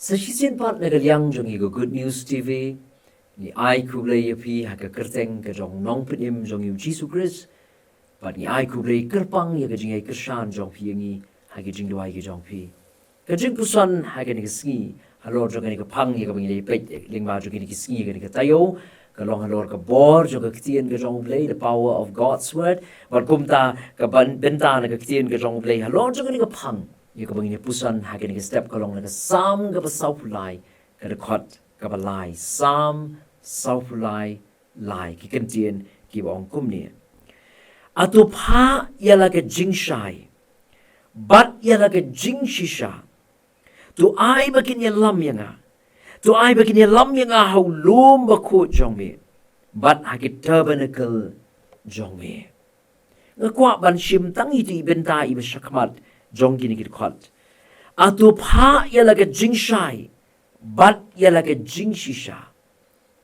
Sa sisian part na galyang jong igo Good News TV, ni ai U Blei yapi ha ka kyrteng ka jong nong pinim jong U Jisu Khrist, but ni ai U Blei kerpang ya ka jing ai kershan jong pi yangi ha ka jing duai ka jong pi. Ka jingpuson ha ka ni ka sngi, halor jong ka ni ka pang ya ka bangi pet lingba jong ni ka sngi ka ni ka tayo, ka long halor ka bor jong ka ktien ka jong Blei, the power of God's word, but kumta ka benta na ka ktien ka jong Blei, halor jong ka ni ka pang, ya ka bangi ni puson ha ka ni ka step ka long na ka Salm ka pasau pulai, ka the khot ka balai, Salm sau pulai lai ki Ka Ktien ki bong kumni atu pha yala ka jing shai bat yala ka jing shisha tu ai bakin ya lam yanga tu ai bakin ya lam yanga hau lum ba ko jong me bat ha ki tabernacle jong me ngakwa ban shim tangi ti benta i bashakmat jong ki ni ki khot atu pha yala ka jing shai bat yala ka jing shisha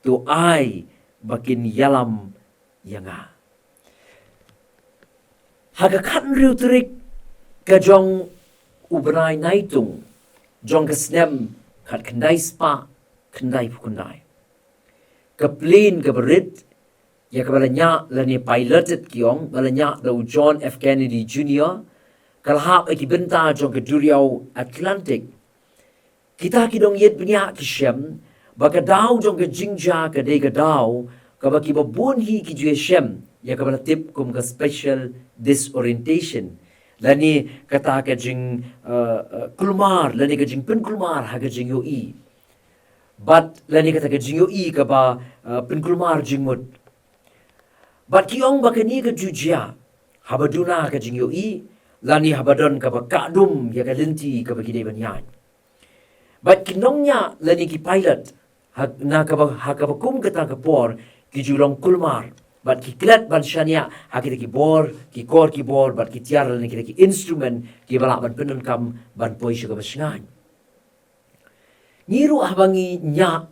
tu ai bakin yalam yanga. Haga kan riu terik ka jong ubrai naitung, jong ka snem kat kendai spa, kendai pukundai. Ka plane ka berit, ya ka balanya lani piloted kiong, balanya lau John F. Kennedy Jr., kalahap ay kibenta jong ka duriaw Atlantic. Kita kidong yet binyak kisyem, baka daw jong ka kynja ka de ka daw ka baki babun hi ki jue shem ya ka tip kum ka special disorientation lani kata ka jing kulmar lani ka jing pen kulmar ha ka jing yo i but lani kata ka jing yo i ka ba pen kulmar jing mut but kiong baka ni ka jujia habaduna ka jing yo i lani habadon ka ba kadum ya ka linti ka baki de banyan but kinongnya lani ki pilot hakabakum kata kapor ki julong kulmar bat ki klet ban shania hakita ki bor ki kor ki bor bat ki tiar ni ki instrument ki balak ban penun kam ban poi shuga basngan niru abangi nya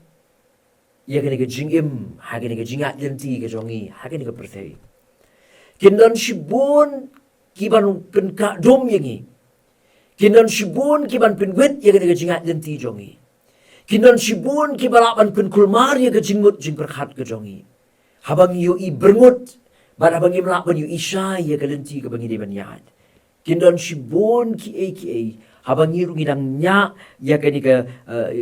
ya gani ka jingim hagani ka jingat lenti ka jongi hagani ka perthei kindan shibon ki ban pen ka dom yangi kindan shibon ki ban pen wet ya gani ka jingat lenti jongi kinan shibun ki balaban pen kulmar ya ke jingmut jing perkhat ke jongi habang yu i berngut bar habang i melaban yu isya ya ke lenti ke bangi de banyad kinan shibun ki habang i ngidang nya ya ke ni ke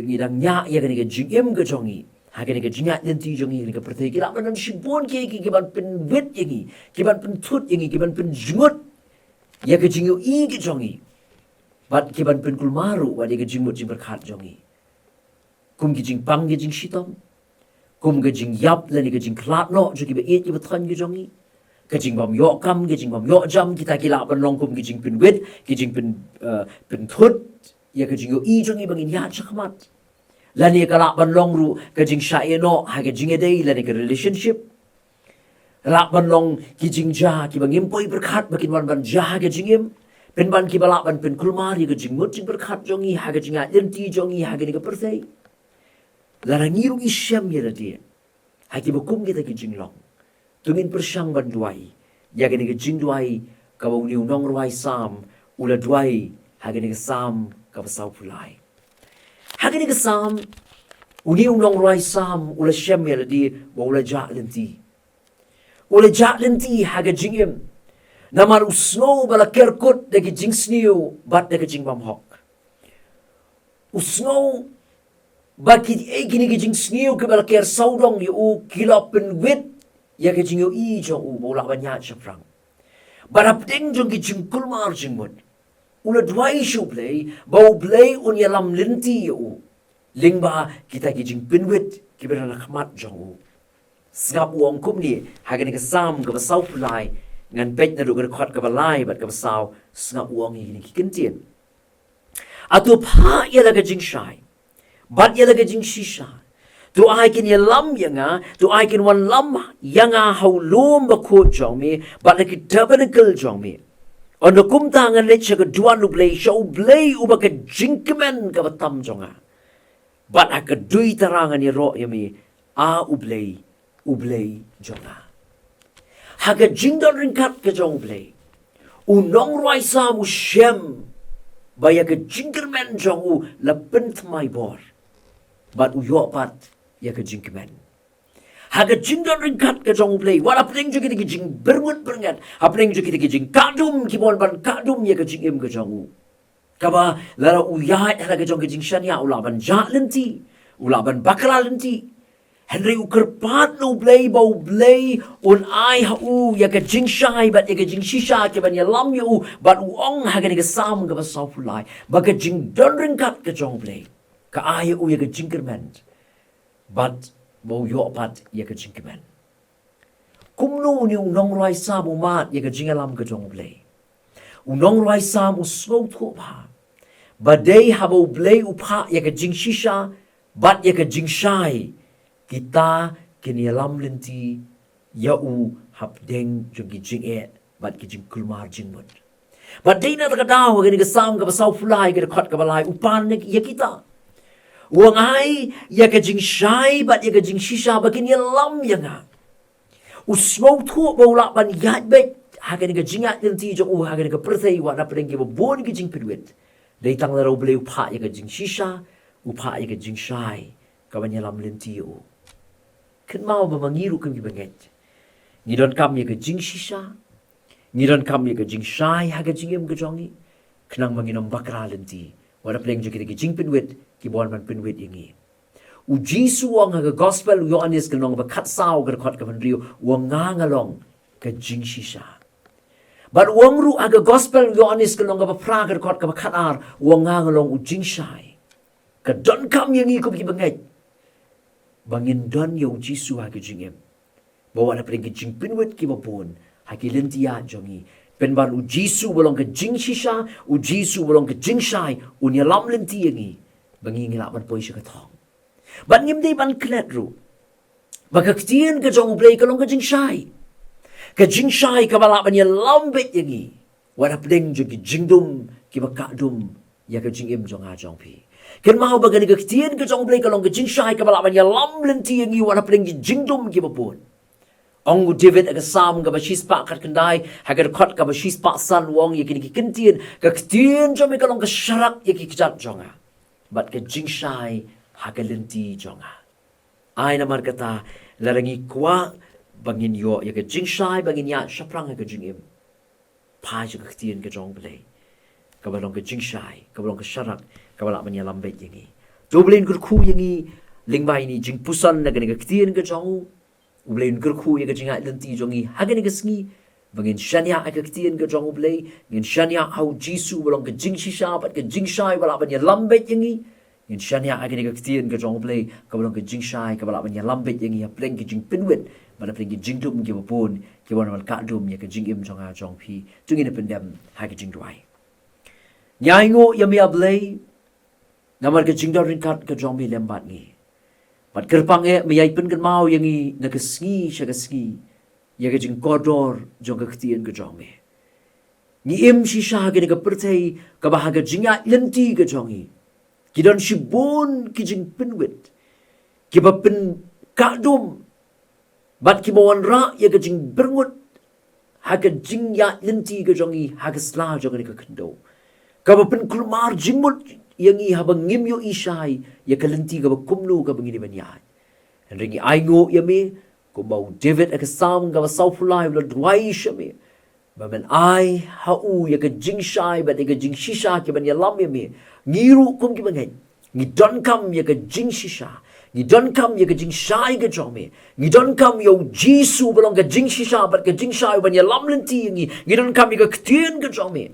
ngidang nya ya ke ni ke jingim ke jongi ha ke ni ke jingat lenti jongi ni ke pertai ki laban shibun ki ban pen wet yangi ki ban pen thut yangi ki ban pen jingut ya ke jingyu i ke jongi bat ki ban pen kulmaru wa de ke jingmut jing perkhat jongi kum ki jing pang ki jing shitam kum ki jing yap lani ki jing klat no jo ki be et ki bathan ki jongi ka jing bam yo kam ki jing bam yo jam kita ki la ban long kum ki jing pin wet ki jing pin thut ya ka jing yo i jongi bangin ya chakmat lani ka la ban long ru ka jing sha ye no ha ka jing dei lani ka relationship la ban long ki jing ja ki bangim poi berkhat bakin ban ja ka jingim pen ban ki bala ban pen kulmar ya ka jing mut jing berkhat jongi ha ka jing a lenti jongi ha ka ni ka persei larangirung isyam ya dia haki bukum kita ki jinglong tungin persyang ban duai ya gani ki jing duai ka bau niu nong ruai sam ula duai hagani ki sam ka pasau pulai hagani ki sam uniu nong ruai sam ula syam ya dia bau ula ja lenti haga jingim namar usno bala kerkut de ki jing sniu bat de ki jing bam hok usno baki gini ke jing sniu ke bala ker saudong yu kilapen wit ya ke jing yu i jong u bola banyak syafrang barap ding jong ki jing kulmar jing mut ula dwai shu Blei bau Blei Un yalam linti yu lingba kita ki jing pinwit ki bala khmat jong u sngap uang kum ni hagani ke sam ke basau pulai ngan pet na du ke khot ke balai bat ke basau sngap uang ni ki kentien atu pha ya la ke jing shai bat ya lagi jing shisha tu ai kin ya lam yanga tu ai kin wan lam yanga hau lum ba ko jong me bat lagi tabernacle jong me ono kum tangan le cha duan U Blei show Blei u ba ka jingkemen ka batam jonga bat ka dui tarangan ya ro ya me a U Blei jonga ha ka jingdon ringkat ka jong Blei u nong roi sa mu shem baya ke jingkermen jong u la penthmai bor. But u yopat ya ke jingkemen. Haga jingdon ringkat ke jong u blei. Wala pring jo kita ke jing berngut berngat. Apring jo kita ke jing kadum kibon ban kadum ya ke jingim ke jong u. Kaba lara u yai hala ke jong ke jing shania ula ban ja lenti. Ula ban bakra lenti. Henry u kerpat no blei bau blei un ai ha u ya ke jing shai bat ya ke jing shisha ke ban ya lam ya u bat u ong haga ni ke sam ke ba sau fulai. Ba ke jing don ringkat ke jong blei. Ka ai u ya ke jingkermen. But bau yopat ya ke jingkemen. Kumno ni unong rai sam umat ya ke jingalam ke jong blei. Unong rai sam u slow thopha. Badai habo blei upha ya ke jing shisha bat ya ke jing shai. Kita kini alam lenti ya u hapdeng jong ki jing e bat ki jing kulmar jing mut. Badai na takadaw ke ni ke sam ke basau fulai ke khot ke balai upan ya kita. Uang ai ya ke jing shai bat ya ke jing shisha bakin ya lam ya nga. Usmau thu bola ban yat bet haga ni ke jingat lenti jong u haga ni ke perthai wa na pedeng ke bon ke jing pedwet. Dai tang la ro blei upha ya ke jing shisha upha ya ke jing shai ka ban ya lam lenti u. Ken mau ba mangiru ken ki banget. Ni don kam ya ke jing shisha. Ni don kam ya ke jing shai haga jingim ke jongi. Khnang manginom bakra lenti. Wa na pedeng jo kita ke jing pedwet ki bon man pedwet yangi. U Jisu wang haga gospel u Yohanes ke nong ba khat sao ke khot ke ban riu wang nga long ke jing shisha. But wang ru aga gospel Yohanes ke nong ba pra ke khot ke ba khat ar wang nga long u jing shai. Ka don kam yangi ko ki banget. Bangin don yo Jisu haga jingim. Bawa na pedeng ke jing pinwet ki ba bon hagi lentia jongi. Pen ban u Jisu bolong ke jing shisha, u Jisu bolong ke jing shai, u nyalam lenti yangi. Bangi ngilak ban poi ka thong. Ban ngim dei ban klet ru. Ba Ka Ktien ke jong blei ka long ke jing shai. Ka jing shai ka bala ban nyalam bet yangi. Wala pedeng jo ki jingdum ki ba kadum ya ke jingim jong a jong pi. Ken mau ba Ka Ktien ke jong blei ka long ke jing shai ka bala ban nyalam lenti yangi wala pedeng ki jingdum ki ba pun. Ong David aga sam ga ba shispa kat kendai hagar khot ga ba shispa san wong ye kini ki Ktien Ka Ktien jo me ka long ka sharak ye ki kijat jonga. Bat ke jing shai haga lenti jonga. Ai na mar kata larangi kwa bangin yo ya ke jing shai bangin ya shaprang ga jingim. Pa jo Ka Ktien ke jong blei. Ka ba long ke jing shai ka ba long ke sharak ka ba la ban ya lambe yangi. Jo blei kur khu yangi lingbai ni jingpuson na ga Ka Ktien ke jong U Blei Un kerku ya ke jingat lenti jongi haga ni ke sngi bangin shania Ka Ktien ke jong U Blei ngin shania hau Jisu bolong ke jing shisha bat ke jing shai bala ban ya lambet yangi ngin shania Ka Ktien ke jong U Blei ka bolong ke jing shai ka bala ban ya lambet yangi ya pleng ke jing pinwet bala pleng ke jing dum ke bopon ke wan wal ka dum ya ke jing im jong a jong pi tungi na pendem ha ke jing duai nyai ngo ya mi Blei namar ke jing dorin kat ke jong mi lembat ngi. Pat kerpang meyai pen kan mau yangi na ke sngi sha ke sngi ya ke jing kodor jong Ka Ktien ke jong me. Ni im shisha ke ke perthai ka bahaga jinga lenti ke jongi. Ki don shibon ki jing pinwit. Ki ba pen kadum bat ki bawan ra ya ke jing berngut ha ke jing ya lenti ke jongi ha ke sla jong ke kendo. Ka ba pen kulmar jingmut yang i habang ngim yo ishai ya kalenti ka ba kumno ka bangini banyai ringi aingo ya me ko bau David ka sam ka ba sau fulai lo dwai shame ba men ai ha u ya ka jing shai ba de ka jing shisha ke ban ya lam ya me ngiru kum ki bangai ni don kam ya ka jing shisha ni don kam ya ka jing shai ka jome ni don kam yo Jisu belong ka jing shisha ba ka jing shai ban ya lam lenti ni don kam ya ka Ktien ka jome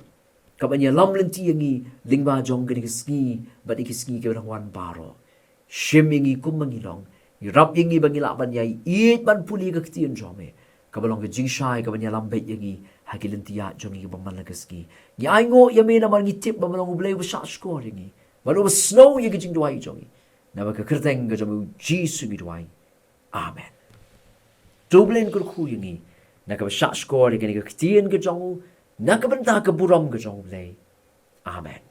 kabanya lam lenti yangi lingba jong gani kisngi bat ikisngi ke orang wan baro shem yangi kum mangilong irap yangi bangila ban yai it ban puli ka Ktien jome kabalong ke jing shai kabanya lam bet yangi hagilentia jongi ke baman lagasgi ni aingo yame na man ngitip bamalong U Blei wa score yangi balu snow yangi jing duai jongi na ba ka kyrteng ka jomu Jisu mi duai amen doblen kur khu yangi na ka score yangi ka Ktien ke jongu Nakabanta ka buram ka jong Blei. Amen.